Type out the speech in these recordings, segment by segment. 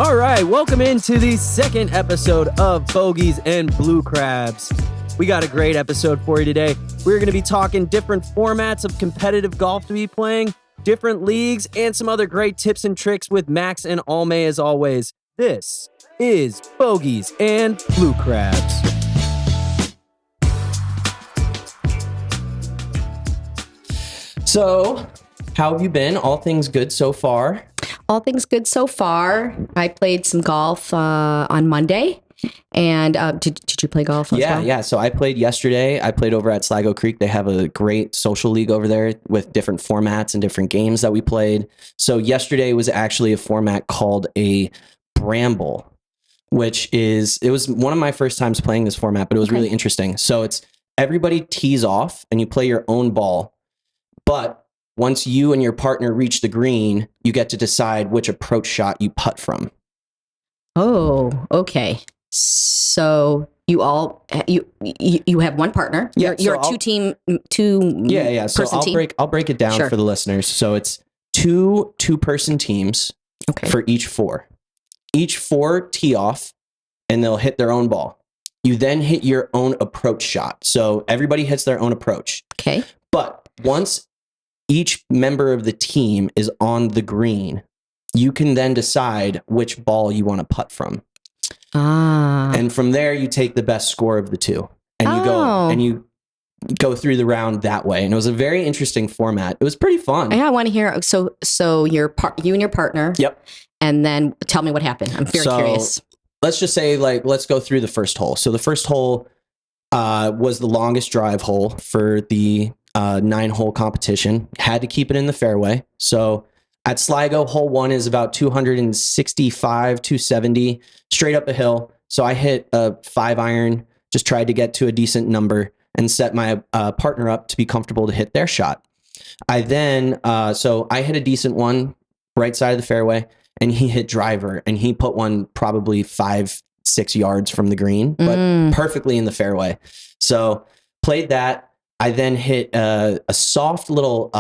All right, welcome into the second episode of Bogeys and Blue Crabs. We got a great episode for you today. We're going to be talking different formats of competitive golf to be playing, different leagues, and some other great tips and tricks with Max and Alme as always. This is Bogeys and Blue Crabs. So, how have you been? All things good so far? All things good so far. I played some golf on Monday. And did you play golf as well? Yeah. So I played yesterday. I played over at Sligo Creek. They have a great social league over there with different formats and different games that we played. So yesterday was actually a format called a Bramble, it was one of my first times playing this format, but it was really interesting. So it's everybody tees off and you play your own ball. But once you and your partner reach the green, you get to decide which approach shot you putt from. Oh, okay. So you have one partner. Yeah, you're a two-person team. I'll break it down for the listeners. So it's two-person teams for each four. Each four tee off, and they'll hit their own ball. You then hit your own approach shot. So everybody hits their own approach. Okay. But once each member of the team is on the green, you can then decide which ball you want to putt from. And from there, you take the best score of the two, and you go through the round that way. And it was a very interesting format. It was pretty fun. Yeah, I want to hear. So you and your partner. Yep. And then tell me what happened. I'm very curious. Let's just say, let's go through the first hole. So the first hole was the longest drive hole for the 9-hole competition. Had to keep it in the fairway. So at Sligo, hole 1 is about 265, 270, straight up a hill. So I hit a 5-iron, just tried to get to a decent number and set my partner up to be comfortable to hit their shot. I then, so I hit a decent one, right side of the fairway, and he hit driver, and he put one probably 5-6 yards from the green, but perfectly in the fairway. So played that. I then hit a soft little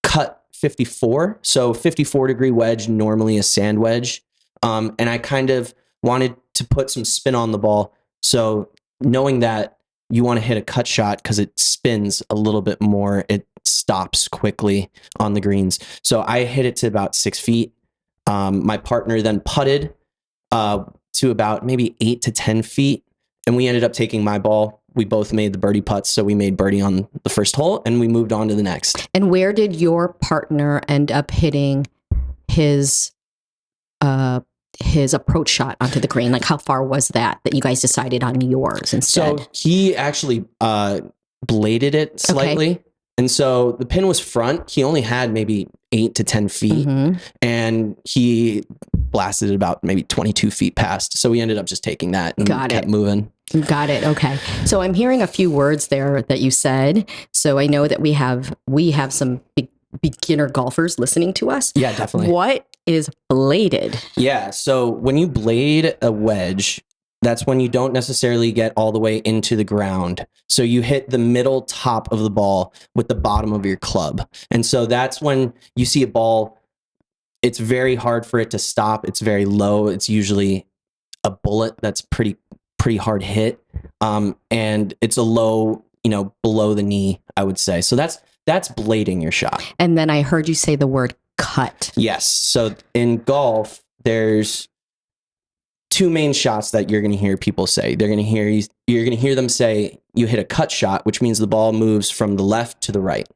cut 54. So 54-degree wedge, normally a sand wedge. And I kind of wanted to put some spin on the ball. So knowing that you want to hit a cut shot because it spins a little bit more, it stops quickly on the greens. So I hit it to about 6 feet. My partner then putted to about maybe 8 to 10 feet. And we ended up taking my ball. We both made the birdie putts, so we made birdie on the first hole, and we moved on to the next. And where did your partner end up hitting his approach shot onto the green? Like, how far was that you guys decided on yours instead? So he actually bladed it slightly. Okay. And so the pin was front. He only had maybe 8 to 10 feet, and he blasted it about maybe 22 feet past. So we ended up just taking that and kept moving. Got it. Okay. So I'm hearing a few words there that you said. So I know that we have some beginner golfers listening to us. Yeah, definitely. What is bladed? Yeah. So when you blade a wedge, that's when you don't necessarily get all the way into the ground. So you hit the middle top of the ball with the bottom of your club. And so that's when you see a ball, it's very hard for it to stop. It's very low. It's usually a bullet that's pretty hard hit. And it's a low, below the knee, I would say. So that's blading your shot. And then I heard you say the word cut. Yes. So in golf, there's 2 main shots that you're going to hear people say. You're going to hear them say you hit a cut shot, which means the ball moves from the left to the right.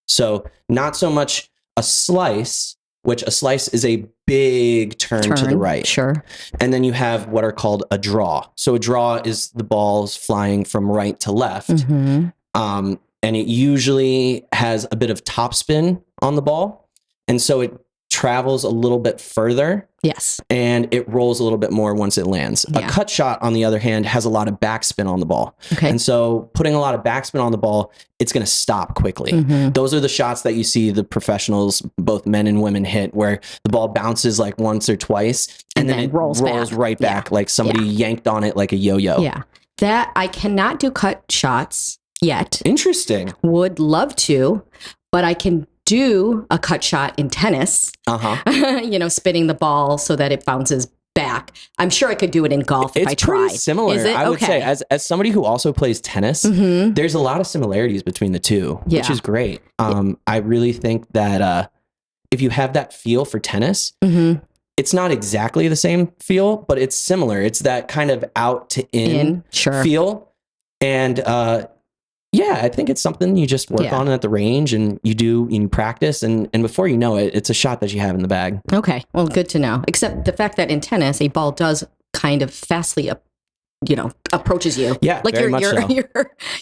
So not so much a slice, which a slice is a big turn to the right. Sure. And then you have what are called a draw. So a draw is the balls flying from right to left. And it usually has a bit of topspin on the ball. And so it travels a little bit further. Yes. And it rolls a little bit more once it lands. Yeah. A cut shot, on the other hand, has a lot of backspin on the ball. Okay. And so putting a lot of backspin on the ball, it's going to stop quickly. Those are the shots that you see the professionals, both men and women, hit, where the ball bounces like once or twice and then it rolls right back, like somebody yanked on it like a yo-yo. Yeah. That I cannot do cut shots yet. Interesting. Would love to, but I can do a cut shot in tennis, spinning the ball so that it bounces back. I'm sure I could do it in golf if I tried. It's pretty similar. Is it? I would say, as somebody who also plays tennis, there's a lot of similarities between the two, which is great. I really think that if you have that feel for tennis, it's not exactly the same feel, but it's similar. It's that kind of out to in feel. And I think it's something you just work on at the range, and you practice, and before you know it, it's a shot that you have in the bag. Okay, well, good to know. Except the fact that in tennis, a ball does kind of fastly approaches you. Yeah, like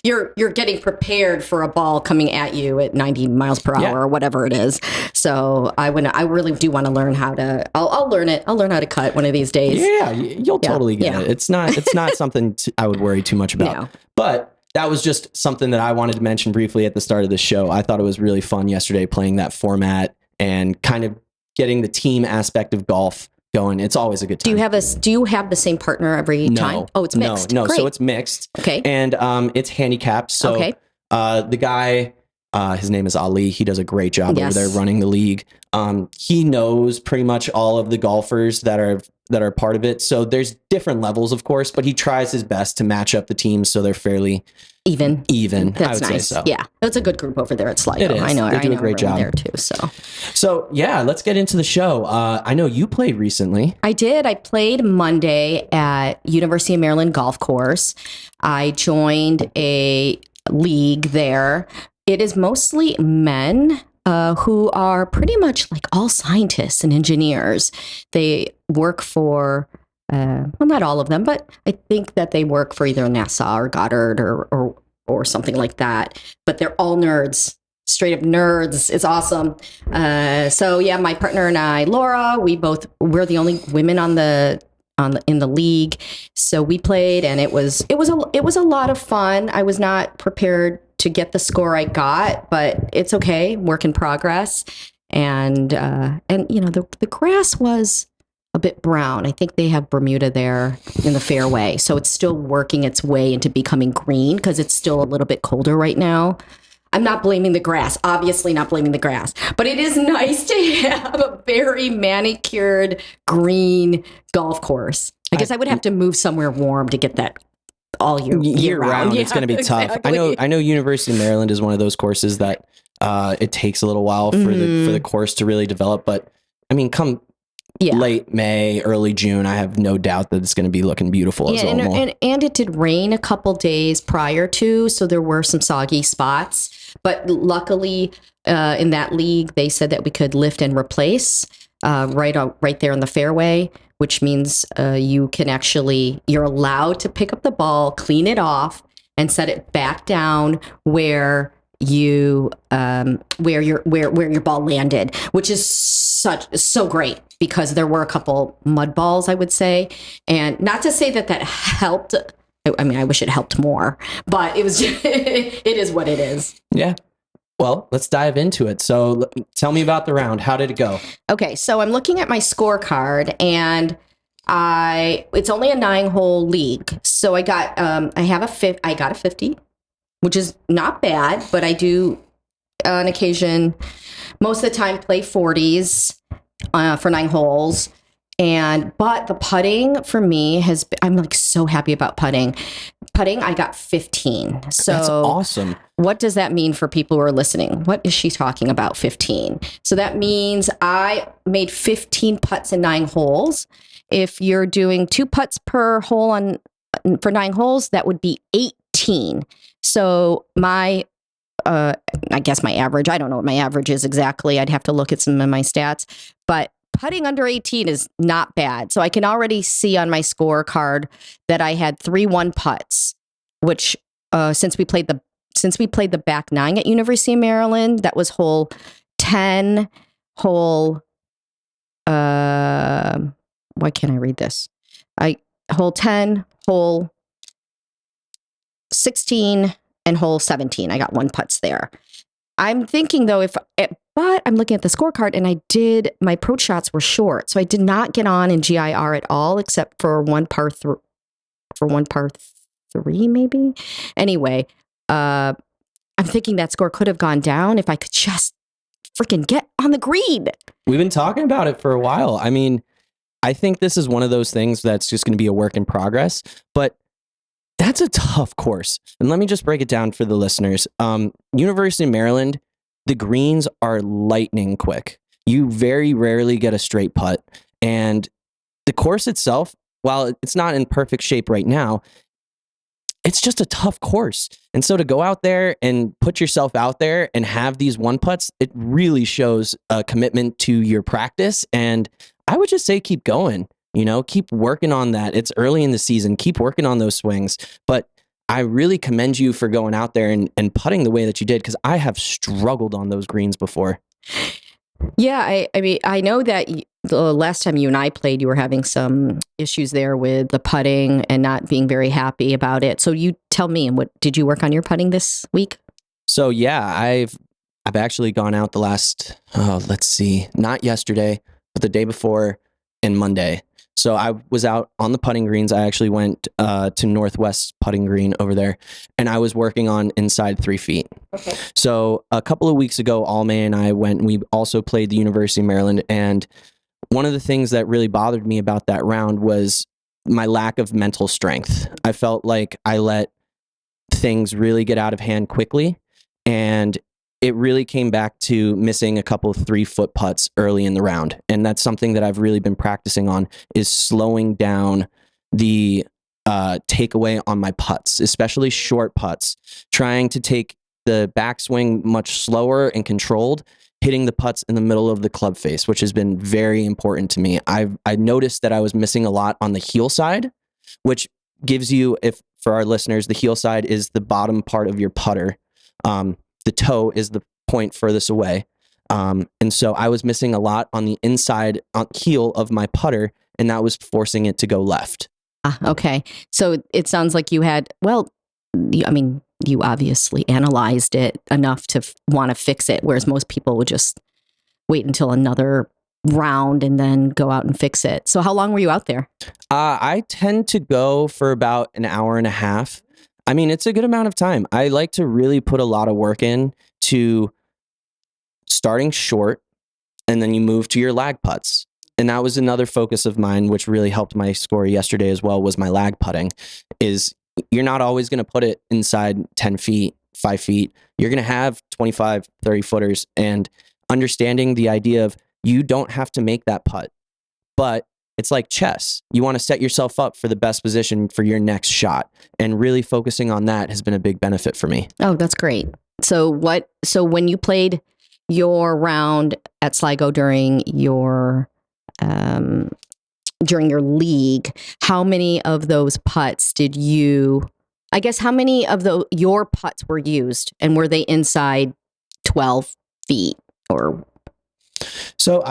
you're getting prepared for a ball coming at you at 90 miles per hour or whatever it is. So I really do want to learn how to. I'll learn it. I'll learn how to cut one of these days. Yeah, you'll totally get it. It's not something I would worry too much about. No. But that was just something that I wanted to mention briefly at the start of the show. I thought it was really fun yesterday playing that format and kind of getting the team aspect of golf going. It's always a good time. Do you have the same partner every time? Oh, it's mixed. No. Great. So it's mixed. Okay. And it's handicapped. So the guy, his name is Ali. He does a great job over there running the league. He knows pretty much all of the golfers that are part of it. So there's different levels, of course, but he tries his best to match up the teams so they're fairly even. That's I would nice. say so. Yeah, it's a good group over there at Sligo. It is. I know. They do a great job there too. So yeah, let's get into the show. I know you played recently. I did. I played Monday at University of Maryland Golf Course. I joined a league there. It is mostly men. Who are pretty much like all scientists and engineers. They work for, not all of them, but I think that they work for either NASA or Goddard or something like that. But they're all nerds, straight up nerds. It's awesome. My partner and I, Laura, we're the only women in the league. So we played, and it was a lot of fun. I was not prepared to get the score I got, but it's okay. Work in progress. And the grass was a bit brown. I think they have Bermuda there in the fairway. So it's still working its way into becoming green because it's still a little bit colder right now. I'm not blaming the grass, obviously not blaming the grass, but it is nice to have a very manicured green golf course. I guess I would have to move somewhere warm to get that all year round. It's going to be tough. Exactly. I know University of Maryland is one of those courses that it takes a little while for the course to really develop. But I mean, come late May, early June, I have no doubt that it's going to be looking beautiful as well. And it did rain a couple days prior to, so there were some soggy spots. But luckily, in that league, they said that we could lift and replace right there in the fairway, which means you're allowed to pick up the ball, clean it off, and set it back down where your ball landed, which is so great because there were a couple mud balls, I would say, and not to say that helped. I mean, I wish it helped more, but it was it is what it is. Yeah. Well, let's dive into it. So tell me about the round. How did it go? Okay, so I'm looking at my scorecard, and it's only a 9-hole league. So I got I got a 50, which is not bad, but I do on occasion, most of the time, play 40s for 9 holes. But the putting for me I'm like so happy about putting. I got 15. So that's awesome. What does that mean for people who are listening? What is she talking about 15? So that means I made 15 putts in 9 holes. If you're doing 2 putts per hole for 9 holes, that would be 18. So I guess my average, I don't know what my average is exactly. I'd have to look at some of my stats, but putting under 18 is not bad. So I can already see on my scorecard that I had 3 1 putts, which since we played the back 9 at University of Maryland, that was hole 10, hole why can't I read this? Hole 10, hole 16, and hole 17. I got 1 putts there. I'm thinking though, but I'm looking at the scorecard, and my approach shots were short, so I did not get on in GIR at all, except for one par 3, maybe. Anyway, I'm thinking that score could have gone down if I could just freaking get on the green. We've been talking about it for a while. I mean, I think this is one of those things that's just going to be a work in progress, but that's a tough course. And let me just break it down for the listeners. University of Maryland, the greens are lightning quick. You very rarely get a straight putt. And the course itself, while it's not in perfect shape right now, it's just a tough course. And so to go out there and put yourself out there and have these one putts, it really shows a commitment to your practice. And I would just say keep going, keep working on that. It's early in the season. Keep working on those swings. But I really commend you for going out there and putting the way that you did, because I have struggled on those greens before. Yeah, I mean, I know that the last time you and I played, you were having some issues there with the putting and not being very happy about it. So you tell me, what did you work on your putting this week? So yeah, I've actually gone out the last, let's see, not yesterday, but the day before and Monday. So I was out on the putting greens. I actually went to Northwest putting green over there, and I was working on inside 3 feet. Okay. So a couple of weeks ago, Almay and I went, and we also played the University of Maryland. And one of the things that really bothered me about that round was my lack of mental strength. I felt like I let things really get out of hand quickly, and it really came back to missing a couple of 3-foot putts early in the round. And that's something that I've really been practicing on, is slowing down the takeaway on my putts, especially short putts, trying to take the backswing much slower and controlled, hitting the putts in the middle of the club face, which has been very important to me. I noticed that I was missing a lot on the heel side, which gives you, for our listeners, the heel side is the bottom part of your putter. The toe is the point furthest away. And so I was missing a lot on the inside heel of my putter, and that was forcing it to go left. Okay. So it sounds like you had, you obviously analyzed it enough to want to fix it, whereas most people would just wait until another round and then go out and fix it. So how long were you out there? I tend to go for about an hour and a half. I mean, it's a good amount of time. I like to really put a lot of work in to starting short, and then you move to your lag putts. And that was another focus of mine, which really helped my score yesterday as well, was my lag putting. Is you're not always going to put it inside 10 feet, 5 feet. You're going to have 25, 30 footers, and understanding the idea of you don't have to make that putt, but it's like chess. You want to set yourself up for the best position for your next shot, and really focusing on that has been a big benefit for me. Oh, that's great. So when you played your round at Sligo during your league, how many of those putts how many of your putts were used, and were they inside 12 feet or? So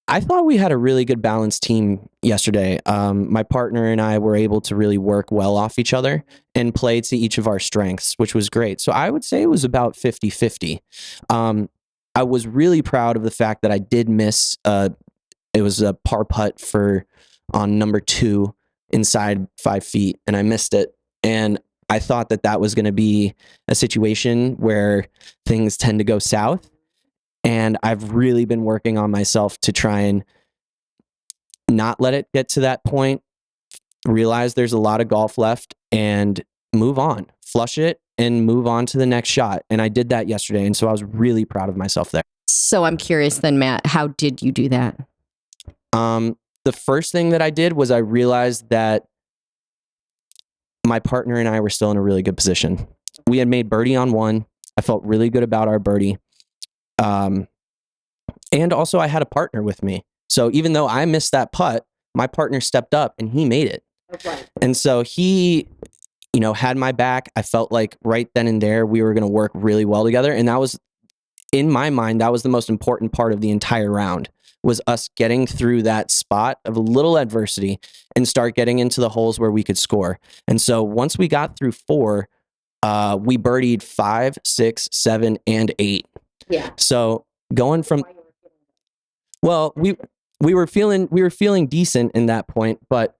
I thought we had a really good balanced team yesterday. My partner and I were able to really work well off each other and play to each of our strengths, which was great. So I would say it was about 50-50. I was really proud of the fact that I did miss, it was a par putt on number 2 inside 5 feet, and I missed it. And I thought that was going to be a situation where things tend to go south. And I've really been working on myself to try and not let it get to that point, realize there's a lot of golf left, and move on, flush it and move on to the next shot. And I did that yesterday. And so I was really proud of myself there. So I'm curious then, Matt, how did you do that? The first thing that I did was I realized that my partner and I were still in a really good position. We had made birdie on 1. I felt really good about our birdie. And also I had a partner with me. So even though I missed that putt, my partner stepped up and he made it. Okay. And so he, had my back. I felt like right then and there, we were going to work really well together. And that was, in my mind, that was the most important part of the entire round, was us getting through that spot of a little adversity and start getting into the holes where we could score. And so once we got through 4, we birdied 5, 6, 7, and 8. Yeah. So going from, well, we were feeling decent in that point, but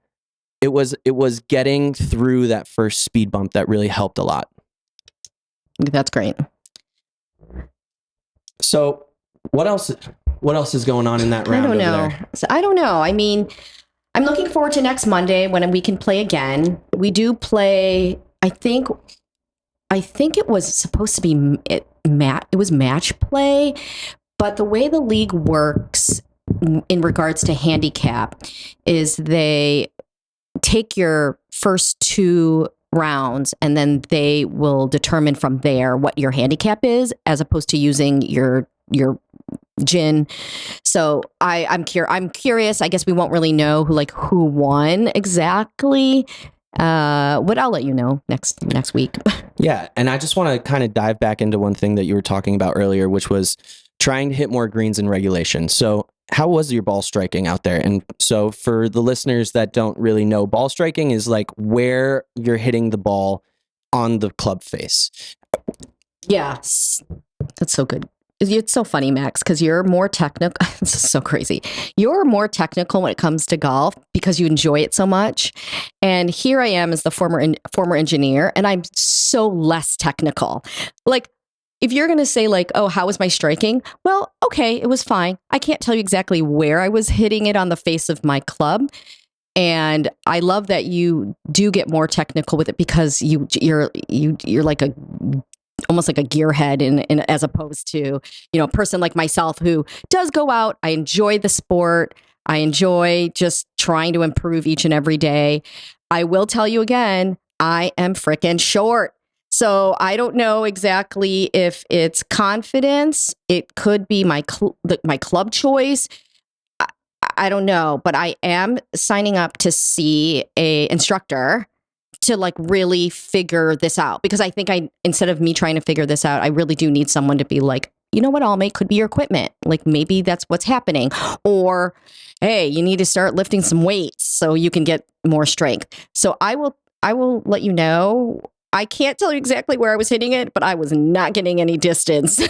it was getting through that first speed bump that really helped a lot. That's great. So what else? What else is going on in that I round don't over know. there? So I don't know. I mean, I'm looking forward to next Monday when we can play again. We do play. I think it was supposed to be it was match play, but the way the league works in regards to handicap is they take your first two rounds and then they will determine from there what your handicap is, as opposed to using your gin. So I'm curious. I guess we won't really know who won exactly. But I'll let you know next week. Yeah, and I just want to kind of dive back into one thing that you were talking about earlier, which was trying to hit more greens in regulation. So, how was your ball striking out there? And so, for the listeners that don't really know, ball striking is like where you're hitting the ball on the club face. Yeah, that's so good. It's so funny, Max, because you're more technical. This is so crazy. You're more technical when it comes to golf because you enjoy it so much. And here I am as the former engineer, and I'm so less technical. Like, if you're going to say oh, how was my striking? Well, okay, it was fine. I can't tell you exactly where I was hitting it on the face of my club. And I love that you do get more technical with it because you're like almost like a gearhead in as opposed to a person like myself who does go out. I enjoy the sport. I enjoy just trying to improve each and every day. I will tell you again, I am freaking short. So I don't know exactly if it's confidence. It could be my club choice. I don't know, but I am signing up to see a instructor to really figure this out, because I think instead of me trying to figure this out, I really do need someone to be like, you know what, Almay, could be your equipment. Like maybe that's what's happening. Or, hey, you need to start lifting some weights so you can get more strength. So I will let you know. I can't tell you exactly where I was hitting it, but I was not getting any distance.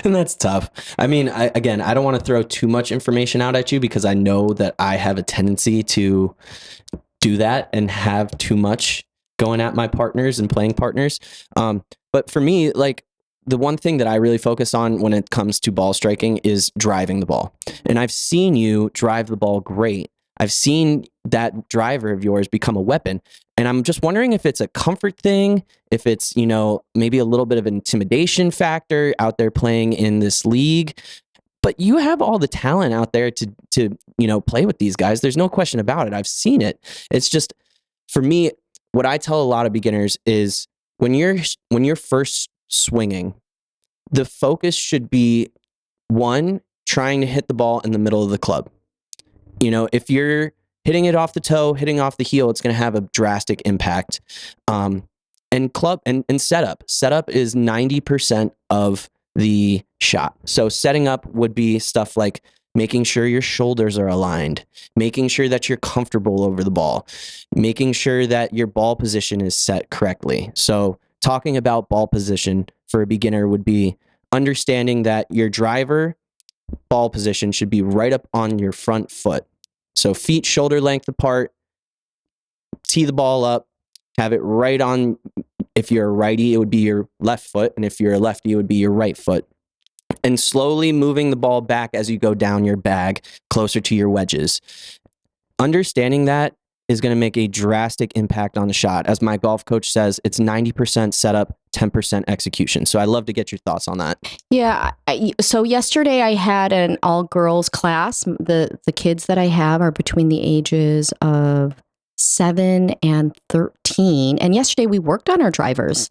And that's tough. I mean, I don't want to throw too much information out at you because I know that I have a tendency to do that and have too much going at my partners and playing partners. But for me, the one thing that I really focus on when it comes to ball striking is driving the ball. And I've seen you drive the ball great. I've seen that driver of yours become a weapon. And I'm just wondering if it's a comfort thing, if it's, maybe a little bit of an intimidation factor out there playing in this league. But you have all the talent out there to play with these guys. There's no question about it. I've seen it. It's just, for me, what I tell a lot of beginners is when you're first swinging, the focus should be, one, trying to hit the ball in the middle of the club. If you're hitting it off the toe, hitting off the heel, it's going to have a drastic impact. And club and setup. Setup is 90% of the shot. So setting up would be stuff like making sure your shoulders are aligned, making sure that you're comfortable over the ball, making sure that your ball position is set correctly. So talking about ball position for a beginner would be understanding that your driver ball position should be right up on your front foot. So feet shoulder length apart, tee the ball up, have it right on. If you're a righty, it would be your left foot. And if you're a lefty, it would be your right foot. And slowly moving the ball back as you go down your bag closer to your wedges. Understanding that is going to make a drastic impact on the shot. As my golf coach says, it's 90% setup, 10% execution. So I'd love to get your thoughts on that. Yeah. So yesterday I had an all-girls class. The kids that I have are between the ages of 7 and 13. And yesterday we worked on our drivers.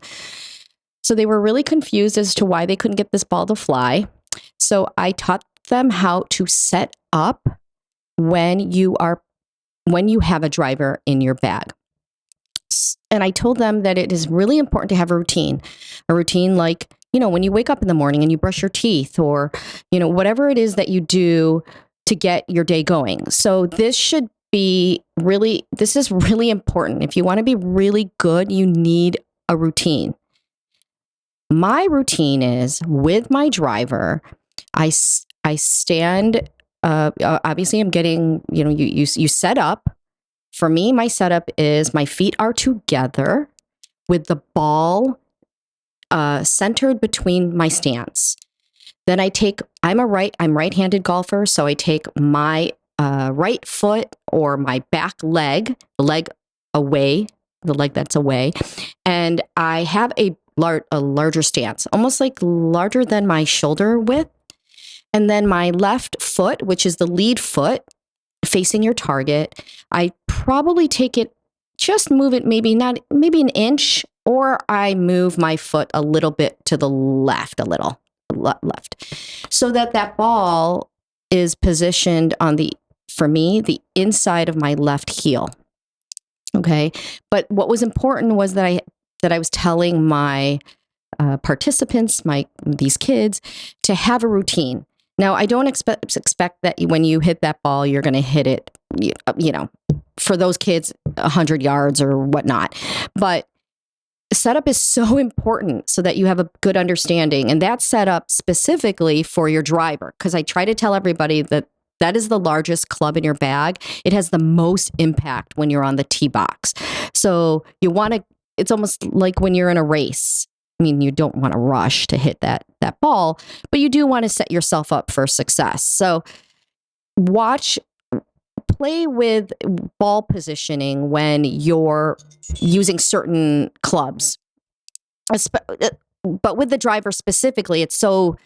So they were really confused as to why they couldn't get this ball to fly. So I taught them how to set up when you have a driver in your bag. And I told them that it is really important to have a routine like, when you wake up in the morning and you brush your teeth, or, whatever it is that you do to get your day going. So this is really important. If you want to be really good, you need a routine. My routine is with my driver, I stand, obviously I'm getting, you set up. For me, my setup is my feet are together with the ball centered between my stance. Then I'm right-handed golfer, so I take my right foot or my back leg, the leg away, the leg that's away, and I have a larger stance, almost like larger than my shoulder width. And then my left foot, which is the lead foot, facing your target, I probably move it maybe an inch, or I move my foot a little bit to the left, left, so that ball is positioned for me, the inside of my left heel. Okay. But what was important was that I was telling my participants, these kids, to have a routine. Now, I don't expect that when you hit that ball, you're going to hit it, for those kids, 100 yards or whatnot. But setup is so important so that you have a good understanding. And that's set up specifically for your driver, because I try to tell everybody that is the largest club in your bag. It has the most impact when you're on the tee box. So it's almost like when you're in a race. I mean, you don't want to rush to hit that ball, but you do want to set yourself up for success. So play with ball positioning when you're using certain clubs. But with the driver specifically, it's how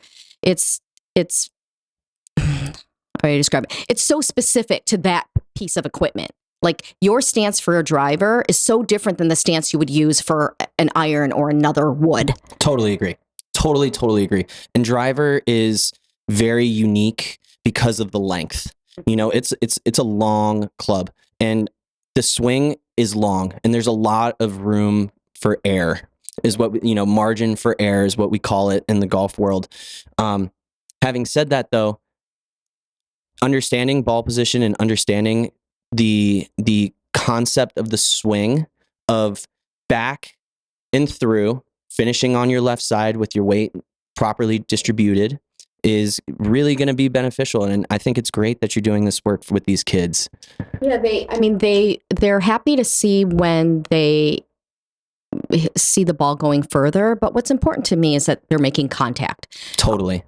do you describe it? It's so specific to that piece of equipment. Like your stance for a driver is so different than the stance you would use for an iron or another wood. Totally agree. Totally agree. And driver is very unique because of the length. It's a long club, and the swing is long, and there's a lot of room for error. Is what margin for error is what we call it in the golf world. Having said that, though, understanding ball position and understanding the concept of the swing of back and through, finishing on your left side with your weight properly distributed is really going to be beneficial. And I think it's great that you're doing this work with these kids. Yeah, they're happy to see when they see the ball going further. But what's important to me is that they're making contact. Totally.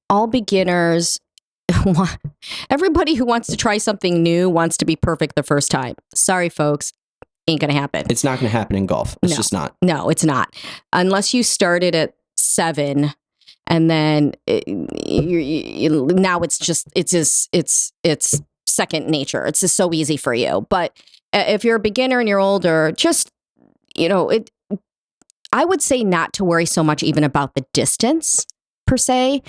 All beginners, everybody who wants to try something new wants to be perfect the first time. Sorry, folks. Ain't going to happen. It's not going to happen in golf. It's just not. No, it's not. Unless you started at 7 and then now it's second nature. It's just so easy for you. But if you're a beginner and you're older, just, I would say not to worry so much even about the distance per se.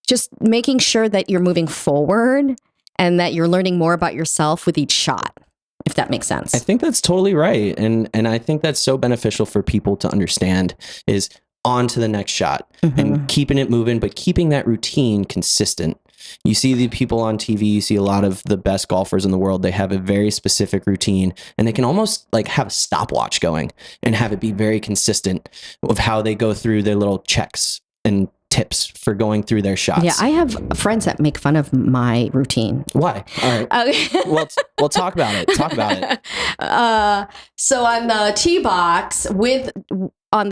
Just making sure that you're moving forward and that you're learning more about yourself with each shot, if that makes sense. I think that's totally right. And I think that's so beneficial for people to understand is on to the next shot and keeping it moving, but keeping that routine consistent. You see the people on TV, you see a lot of the best golfers in the world. They have a very specific routine and they can almost like have a stopwatch going and have it be very consistent of how they go through their little checks and tips for going through their shots. Yeah, I have friends that make fun of my routine. Why? All right. We'll talk about it. So on the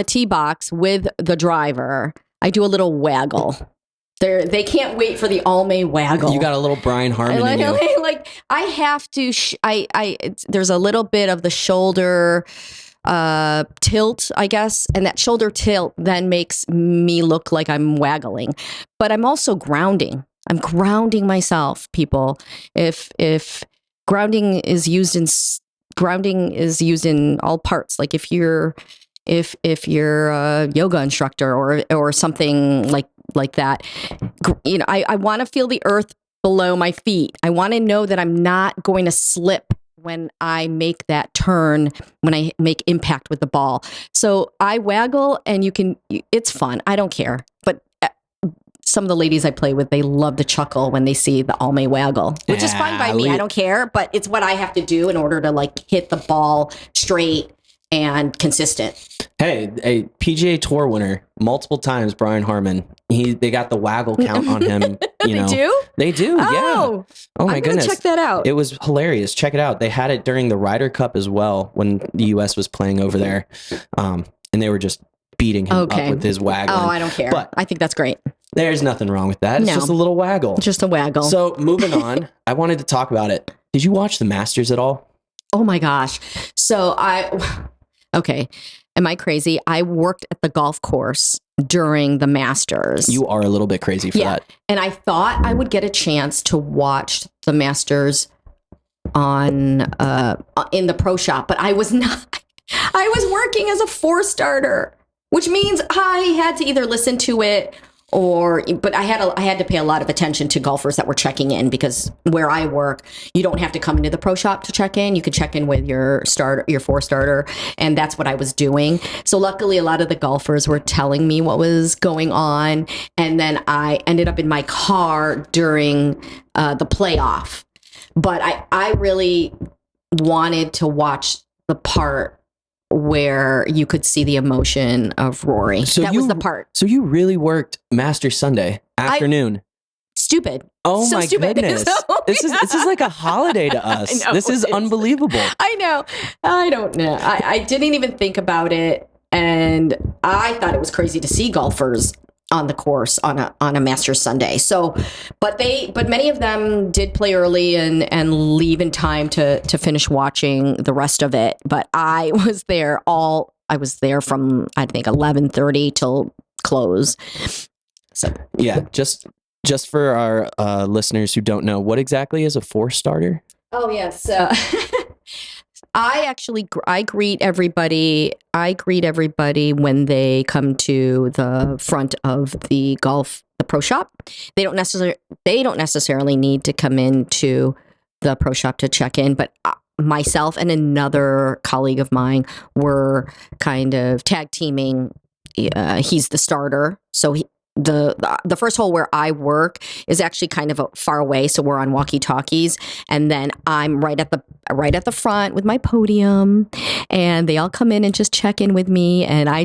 tee box with the driver, I do a little waggle. They can't wait for the Almay waggle. You got a little Brian Harmon in you. Like I have to. There's a little bit of the shoulder tilt, I guess, and that shoulder tilt then makes me look like I'm waggling, but I'm also grounding. I'm grounding myself, people. If grounding is used in all parts, like if you're a yoga instructor or something like that, I want to feel the earth below my feet. I want to know that I'm not going to slip when I make that turn, when I make impact with the ball. So I waggle and it's fun. I don't care. But some of the ladies I play with, they love to chuckle when they see the Almay waggle, which is fine by me. I don't care, but it's what I have to do in order to hit the ball straight and consistent. Hey, a PGA Tour winner multiple times, Brian Harmon. They got the waggle count on him. They do? They do. Yeah. Oh my goodness. Check that out. It was hilarious. Check it out. They had it during the Ryder Cup as well when the U.S. was playing over there, and they were just beating him up with his waggling. Oh, I don't care. But I think that's great. There's nothing wrong with that. It's No. just a little waggle. Just a waggle. So moving on, I wanted to talk about it. Did you watch the Masters at all? Oh my gosh. So okay. Am I crazy? I worked at the golf course during the Masters. You are a little bit crazy for that. And I thought I would get a chance to watch the Masters on in the pro shop, but I was not. I was working as a 4-starter, which means I had to either listen to it but I had to pay a lot of attention to golfers that were checking in, because where I work, you don't have to come into the pro shop to check in. You could check in with your 4-starter, and that's what I was doing. So luckily, a lot of the golfers were telling me what was going on, and then I ended up in my car during the playoff. But I really wanted to watch the part where you could see the emotion of Rory. So that was the part. So you really worked Masters Sunday afternoon. Stupid. Oh so my stupid. goodness. This is like a holiday to us. I know, This is unbelievable. I know. I don't know. I didn't even think about it. And I thought it was crazy to see golfers on the course on a Masters Sunday. So, but many of them did play early and leave in time to finish watching the rest of it. But I was there from, I think, 11:30 till close. So yeah, just for our listeners who don't know, what exactly is a 4-starter? Oh yes. I greet everybody. I greet everybody when they come to the front of the pro shop. They don't necessarily need to come into the pro shop to check in, but myself and another colleague of mine were kind of tag teaming. He's the starter, so the first hole where I work is actually kind of far away, so we're on walkie-talkies, and then I'm right at the front with my podium, and they all come in and just check in with me, and I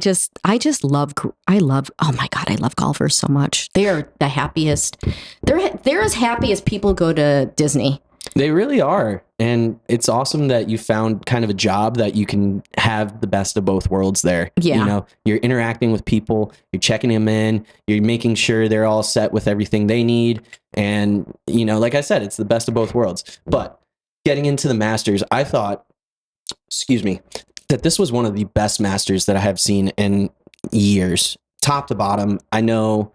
love oh my God, I love golfers so much. They are the happiest. They're as happy as people go to Disney. They really are. And it's awesome that you found kind of a job that you can have the best of both worlds there. Yeah. You know, you're interacting with people, you're checking them in, you're making sure they're all set with everything they need. And, you know, like I said, it's the best of both worlds. But getting into the Masters, I thought, that this was one of the best Masters that I have seen in years, top to bottom. I know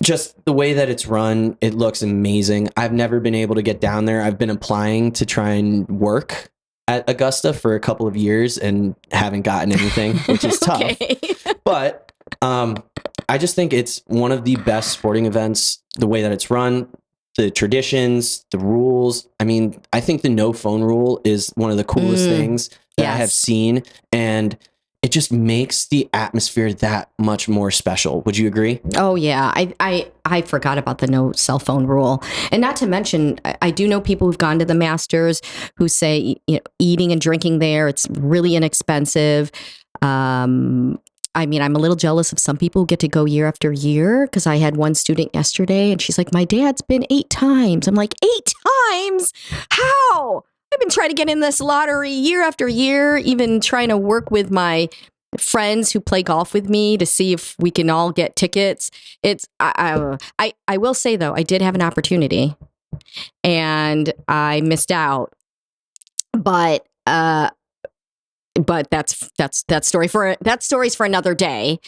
just the way that it's run, it looks amazing. I've never been able to get down there. I've been applying to try and work at Augusta for a couple of years and haven't gotten anything, which is tough. Okay. But I just think it's one of the best sporting events, the way that it's run, the traditions, the rules. I mean, I think the no phone rule is one of the coolest things that I have seen. And it just makes the atmosphere that much more special. Would you agree? Oh yeah, I forgot about the no cell phone rule, and not to mention, I do know people who've gone to the Masters who say, you know, eating and drinking there, it's really inexpensive. I mean, I'm a little jealous of some people who get to go year after year, because I had one student yesterday, and she's like, "My dad's been 8 times." I'm like, 8 times? How? I've been trying to get in this lottery year after year, even trying to work with my friends who play golf with me to see if we can all get tickets. I will say though, I did have an opportunity and I missed out, but story's for another day.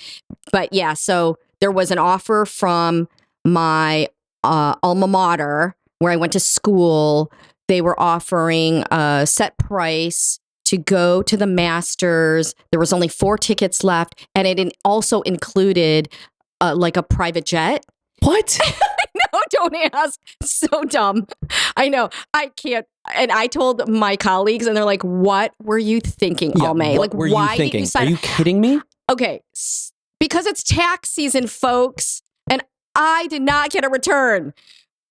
But yeah, so there was an offer from my alma mater where I went to school. They were offering a set price to go to the Masters. There was only 4 tickets left, and it also included like a private jet. What? No, don't ask. So dumb. I know. I can't. And I told my colleagues, and they're like, "What were you thinking, Almay? What were why you thinking? Did you sign?" Are you kidding me? Okay, because it's tax season, folks, and I did not get a return.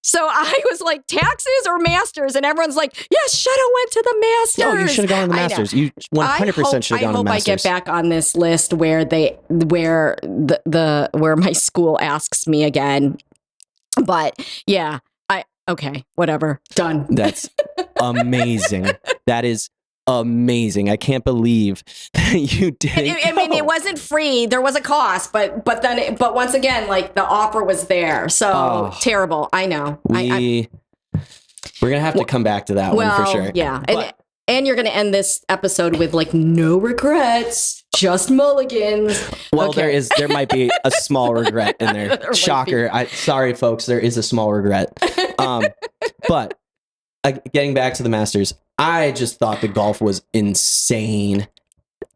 So I was like, taxes or Masters? And everyone's like, yes, should have went to the Masters. No, you should have gone to the Masters. You 100% should have gone to the Masters. I hope I get back on this list where my school asks me again. But yeah, okay, whatever, done. That's amazing. That is amazing. I can't believe that you didn't I mean, go. it wasn't free. There was a cost, but once again, like the offer was there. So terrible. I know. We're gonna have to come back to that one for sure. Yeah, But, and you're gonna end this episode with like no regrets, just mulligans. well, there might be a small regret in there. Shocker. Sorry, folks. There is a small regret. But getting back to the Masters, I just thought the golf was insane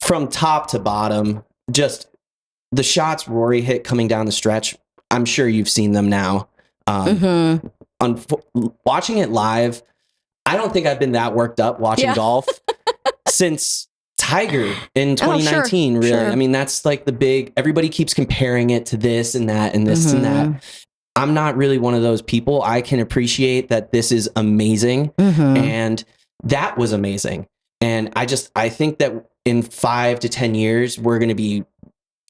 from top to bottom. Just the shots Rory hit coming down the stretch. I'm sure you've seen them now. Watching it live, I don't think I've been that worked up watching golf since Tiger in 2019. Really, I mean, that's like the big. Everybody keeps comparing it to this and that and this and that. I'm not really one of those people. I can appreciate that this is amazing, and that was amazing. And I think that in 5 to 10 years, we're going to be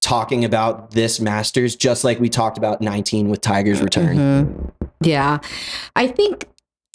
talking about this Masters just like we talked about 19 with Tiger's return. Yeah, I think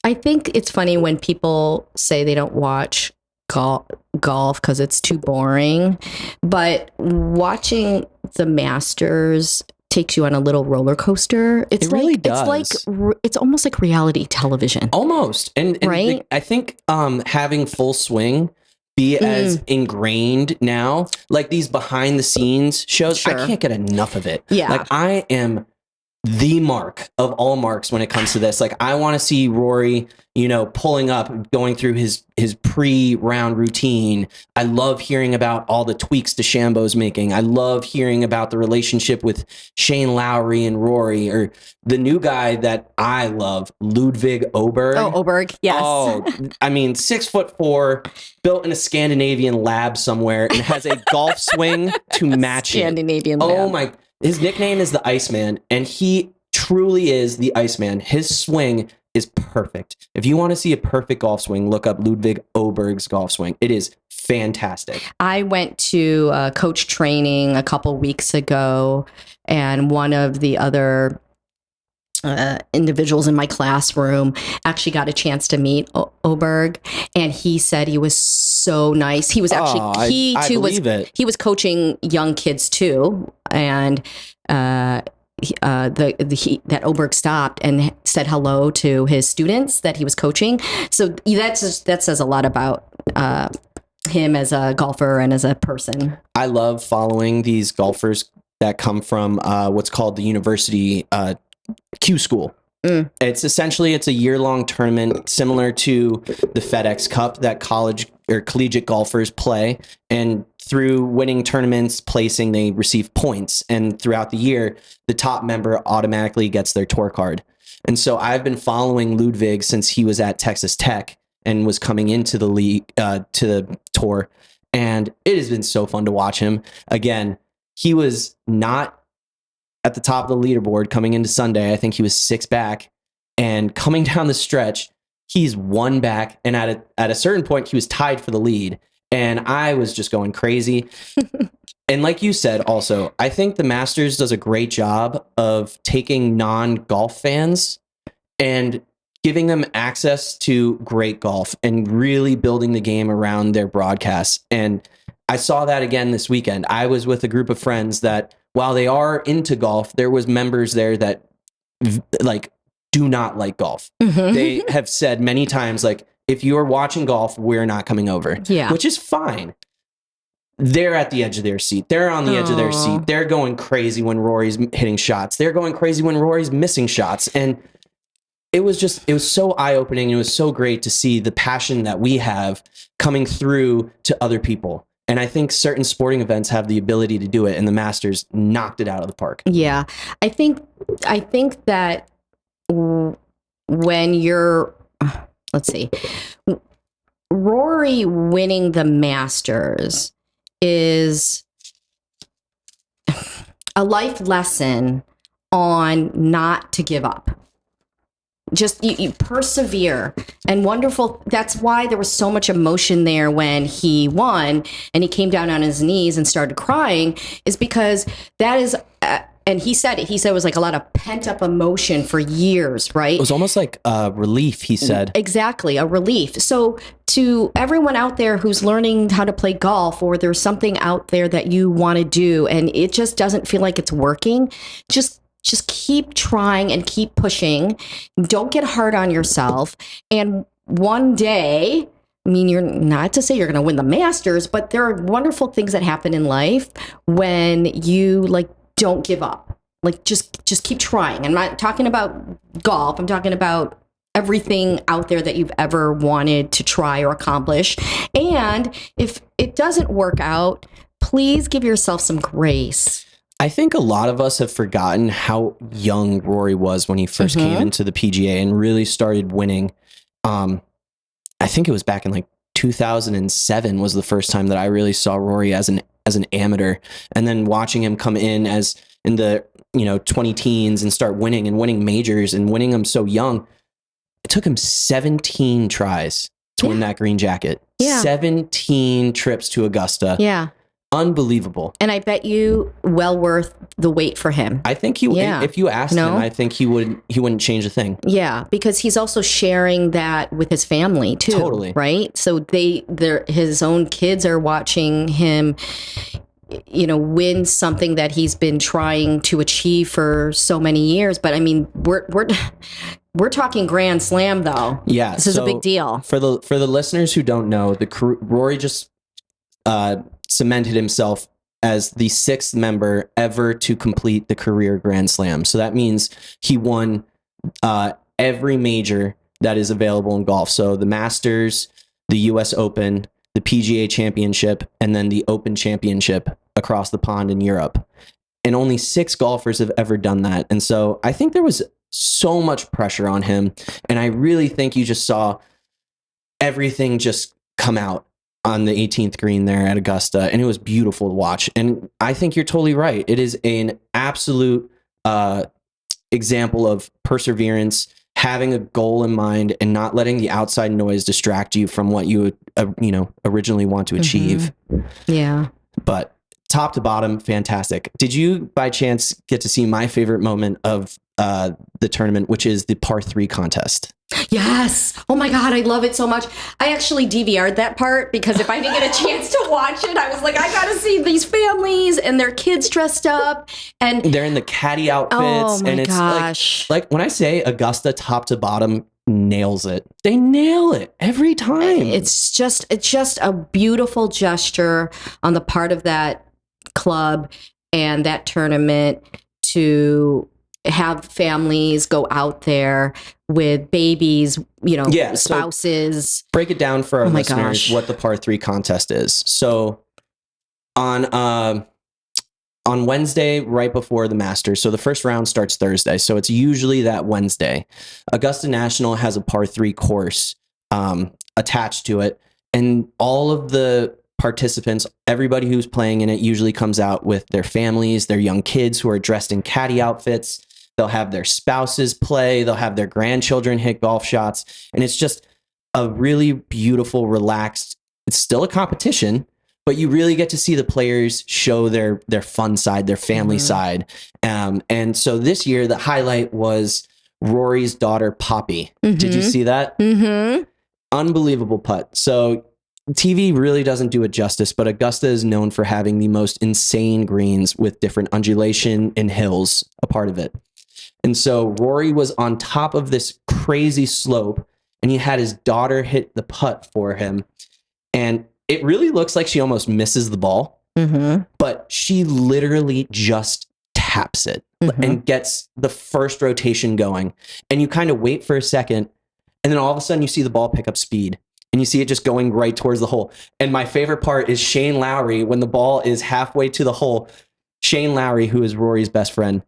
it's funny when people say they don't watch golf because it's too boring, but watching the Masters takes you on a little roller coaster. It really does. It's almost like reality television. Almost. And right? I think having Full Swing be as ingrained now, like these behind the scenes shows, I can't get enough of it. Yeah. Like I am the mark of all marks when it comes to this. Like I want to see Rory, pulling up, going through his pre-round routine. I love hearing about all the tweaks DeChambeau's making. I love hearing about the relationship with Shane Lowry and Rory, or the new guy that I love, Ludwig Oberg. Oh, Oberg, yes. Oh, I mean, 6'4", built in a Scandinavian lab somewhere, and has a golf swing to match Scandinavian lab. Oh my. His nickname is the Iceman, and he truly is the Iceman. His swing is perfect. If you want to see a perfect golf swing, look up Ludwig Oberg's golf swing. It is fantastic. I went to coach training a couple weeks ago, and one of the other individuals in my classroom actually got a chance to meet Oberg, and he said he was so nice. He was actually he was coaching young kids too, and that Oberg stopped and said hello to his students that he was coaching. So that says a lot about him as a golfer and as a person. I love following these golfers that come from what's called the university Q school. It's a year-long tournament similar to the FedEx Cup that college or collegiate golfers play, and through winning tournaments, placing, they receive points, and throughout the year the top member automatically gets their tour card. And so I've been following Ludwig since he was at Texas Tech and was coming into the league to the tour, and it has been so fun to watch him. Again, he was not at the top of the leaderboard coming into Sunday. I think he was 6 back, and coming down the stretch, he's 1 back. And at a certain point, he was tied for the lead, and I was just going crazy. And like you said, also, I think the Masters does a great job of taking non-golf fans and giving them access to great golf and really building the game around their broadcasts. And I saw that again this weekend. I was with a group of friends that, while they are into golf, there was members there that do not like golf. They have said many times, like, if you're watching golf, we're not coming over. Yeah. Which is fine. They're at the edge of their seat. They're on the edge of their seat. They're going crazy when Rory's hitting shots. They're going crazy when Rory's missing shots. And it was so eye-opening. It was so great to see the passion that we have coming through to other people. And I think certain sporting events have the ability to do it, and the Masters knocked it out of the park. Yeah. I think that when you're, let's see, Rory winning the Masters is a life lesson on not to give up. Just you persevere, and wonderful. That's why there was so much emotion there when he won and he came down on his knees and started crying, is because that is And he said it. He said it was like a lot of pent up emotion for years, right? It was almost like relief, he said. Exactly, a relief. So to everyone out there who's learning how to play golf, or there's something out there that you want to do and it just doesn't feel like it's working, just keep trying and keep pushing. Don't get hard on yourself. And one day, I mean, you're not to say you're going to win the Masters, but there are wonderful things that happen in life when you like don't give up. Like just keep trying. I'm not talking about golf. I'm talking about everything out there that you've ever wanted to try or accomplish. And if it doesn't work out, please give yourself some grace. I think a lot of us have forgotten how young Rory was when he first came into the PGA and really started winning. I think it was back in like 2007 was the first time that I really saw Rory as an amateur, and then watching him come in as in the 20 teens and start winning majors and winning them so young. It took him 17 tries to win that green jacket. 17 trips to Augusta. Yeah. Unbelievable. And I bet you well worth the wait for him. I think if you asked him, I think he wouldn't change a thing. Yeah, because he's also sharing that with his family too. Totally. Right? So his own kids are watching him win something that he's been trying to achieve for so many years. But I mean, we're talking Grand Slam though. Yeah. This is a big deal. For the listeners who don't know, Rory just cemented himself as the 6th member ever to complete the career Grand Slam. So that means he won every major that is available in golf. So the Masters, the US Open, the PGA Championship, and then the Open Championship across the pond in Europe. And only 6 golfers have ever done that. And so I think there was so much pressure on him. And I really think you just saw everything just come out on the 18th green there at Augusta, and it was beautiful to watch. And I think you're totally right. It is an absolute example of perseverance, having a goal in mind, and not letting the outside noise distract you from what you originally want to achieve. Yeah. But top to bottom, fantastic. Did you by chance get to see my favorite moment of the tournament, which is the par 3 contest? Yes. Oh my God, I love it so much. I actually DVR'd that part because if I didn't get a chance to watch it, I was like, I gotta see these families and their kids dressed up, and they're in the caddy outfits. Oh my and it's gosh. like when I say Augusta top to bottom nails it, they nail it every time. It's just a beautiful gesture on the part of that club and that tournament to have families go out there with babies, spouses. So break it down for our listeners what the par 3 contest is. So on Wednesday, right before the Masters, so the first round starts Thursday, so it's usually that Wednesday. Augusta National has a par 3 course attached to it, and all of the participants, everybody who's playing in it usually comes out with their families, their young kids who are dressed in caddy outfits. They'll have their spouses play. They'll have their grandchildren hit golf shots. And it's just a really beautiful, relaxed, it's still a competition, but you really get to see the players show their fun side, their family side. And so this year, the highlight was Rory's daughter, Poppy. Did you see that? Unbelievable putt. So TV really doesn't do it justice, but Augusta is known for having the most insane greens with different undulation and hills a part of it. And so Rory was on top of this crazy slope, and he had his daughter hit the putt for him. And it really looks like she almost misses the ball, but she literally just taps it and gets the first rotation going. And you kind of wait for a second, and then all of a sudden you see the ball pick up speed. And you see it just going right towards the hole. And my favorite part is Shane Lowry, when the ball is halfway to the hole, Shane Lowry, who is Rory's best friend,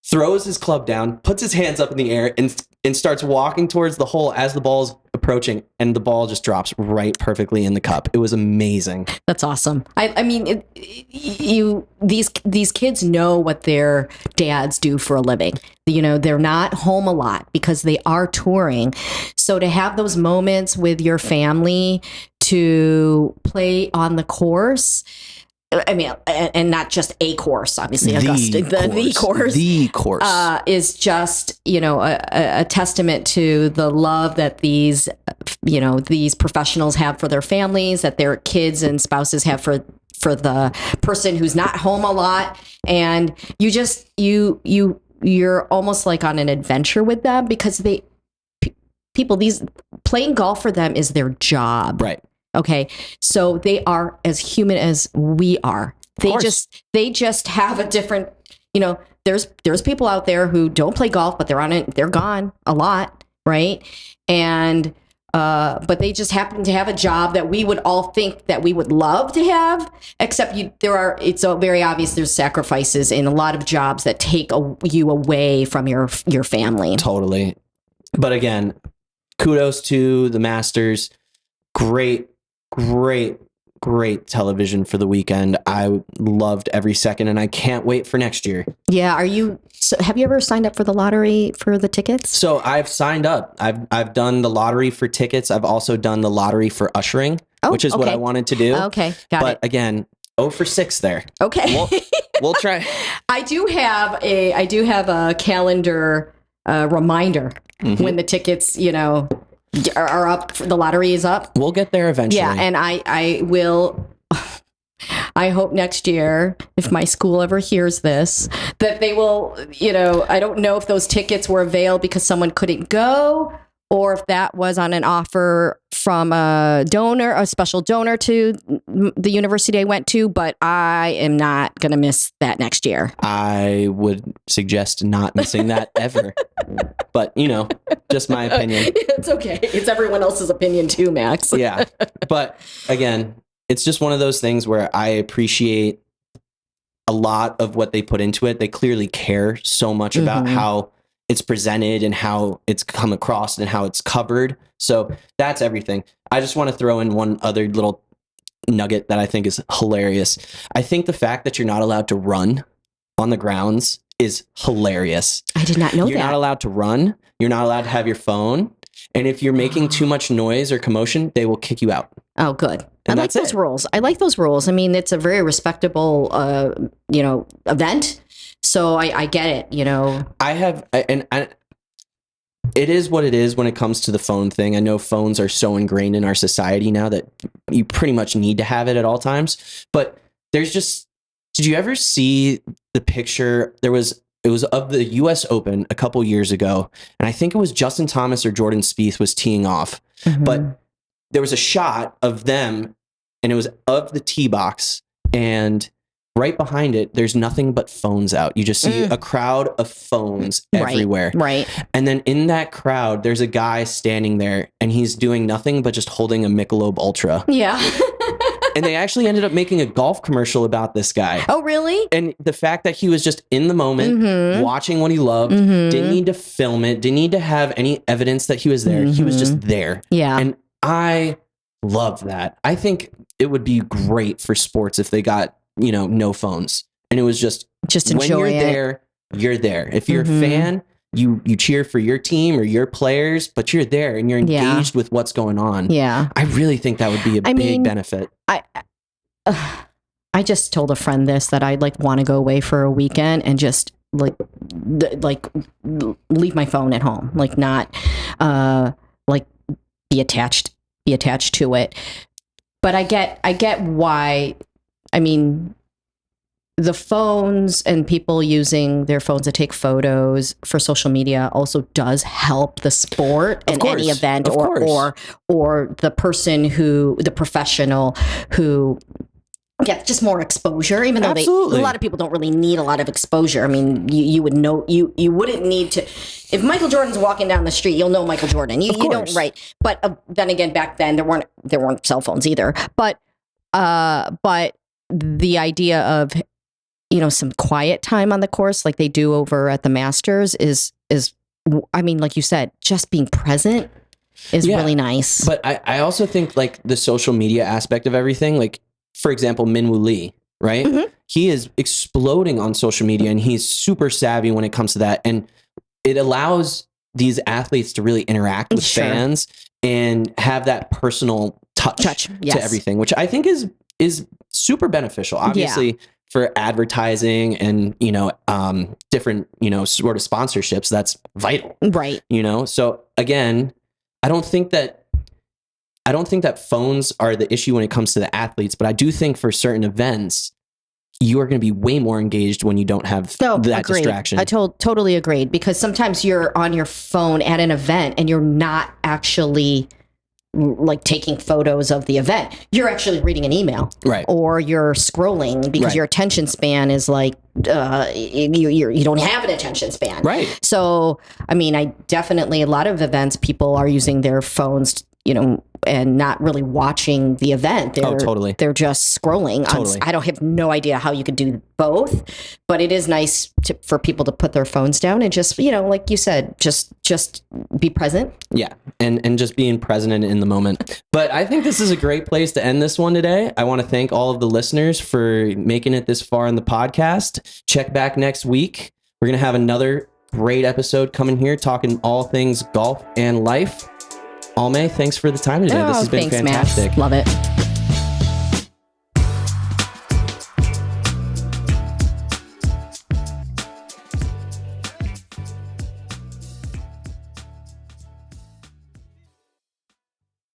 throws his club down, puts his hands up in the air, and starts walking towards the hole as the ball's approaching, and the ball just drops right perfectly in the cup. It was amazing. That's awesome. I mean, these kids know what their dads do for a living. They're not home a lot because they are touring. So to have those moments with your family to play on the course, I mean, and not just a course, obviously, Augusta, the course is just, a testament to the love that these professionals have for their families, that their kids and spouses have for the person who's not home a lot. And you're almost like on an adventure with them, because playing golf for them is their job. Right. Okay. So they are as human as we are. They just have a different, there's people out there who don't play golf, but they're gone a lot. Right. And, but they just happen to have a job that we would all think that we would love to have, except it's very obvious there's sacrifices in a lot of jobs that take you away from your family. Totally. But again, kudos to the Masters. Great television for the weekend. I loved every second, and I can't wait for next year. Yeah. Have you ever signed up for the lottery for the tickets? So I've signed up. I've done the lottery for tickets. I've also done the lottery for ushering, which is what I wanted to do. Okay. Got it. But again, 0 for 6 there. Okay. We'll try. I do have a calendar reminder when the tickets, are up. The lottery is up. We'll get there eventually. Yeah, and I will. I hope next year, if my school ever hears this, that they will. I don't know if those tickets were available because someone couldn't go, or if that was on an offer from a special donor to the university I went to. But I am not going to miss that next year. I would suggest not missing that ever. But, just my opinion. It's okay. It's everyone else's opinion too, Max. Yeah. But again, it's just one of those things where I appreciate a lot of what they put into it. They clearly care so much about how it's presented and how it's come across and how it's covered. So that's everything. I just want to throw in one other little nugget that I think is hilarious. I think the fact that you're not allowed to run on the grounds is hilarious. I did not know You're not allowed to run. You're not allowed to have your phone. And if you're making too much noise or commotion, they will kick you out. Oh, good. And I like those rules. I like those rules. I mean, it's a very respectable, event. So I get it, it is what it is when it comes to the phone thing. I know phones are so ingrained in our society now that you pretty much need to have it at all times. But did you ever see the picture? It was of the US Open a couple years ago. And I think it was Justin Thomas or Jordan Spieth was teeing off. But there was a shot of them, and it was of the tee box, and right behind it, there's nothing but phones out. You just see a crowd of phones everywhere. Right. And then in that crowd, there's a guy standing there, and he's doing nothing but just holding a Michelob Ultra. Yeah. And they actually ended up making a golf commercial about this guy. Oh, really? And the fact that he was just in the moment, watching what he loved, didn't need to film it, didn't need to have any evidence that he was there. He was just there. Yeah. And I love that. I think it would be great for sports if they got, no phones. And it was just enjoy when you're there. If you're a fan, you cheer for your team or your players, but you're there and you're engaged with what's going on. Yeah. I really think that would be a big benefit. I just told a friend this, that I'd want to go away for a weekend and just leave my phone at home, not be attached to it. But I get why. I mean, the phones and people using their phones to take photos for social media also does help the sport in any event, or the the professional who gets just more exposure, even though a lot of people don't really need a lot of exposure. I mean, you would know, you wouldn't need to, if Michael Jordan's walking down the street, you'll know Michael Jordan. You don't, right. But then again, back then there weren't cell phones either. But the idea of, some quiet time on the course like they do over at the Masters is, I mean, like you said, just being present is really nice. But I also think the social media aspect of everything, for example, Minwoo Lee, right? He is exploding on social media and he's super savvy when it comes to that. And it allows these athletes to really interact with fans and have that personal touch to everything, which I think is is super beneficial. Obviously, for advertising and, different, sort of sponsorships, that's vital. Right. So again, I don't think that phones are the issue when it comes to the athletes, but I do think for certain events, you are going to be way more engaged when you don't have that agreed. distraction. I totally agreed, because sometimes you're on your phone at an event and you're not actually like taking photos of the event. You're actually reading an email, right? Or you're scrolling because Right. your attention span is like you don't have an attention span, Right. So I mean, I definitely, a lot of events, people are using their phones, and not really watching the event. Totally. They're just scrolling. Totally. I don't have no idea how you could do both, but it is nice for people to put their phones down and just, like you said, just be present. Yeah. And just being present and in the moment. But I think this is a great place to end this one today. I want to thank all of the listeners for making it this far in the podcast. Check back next week. We're going to have another great episode coming here, talking all things golf and life. Almay, thanks for the time today. This has been Thanks, fantastic. Max. Love it.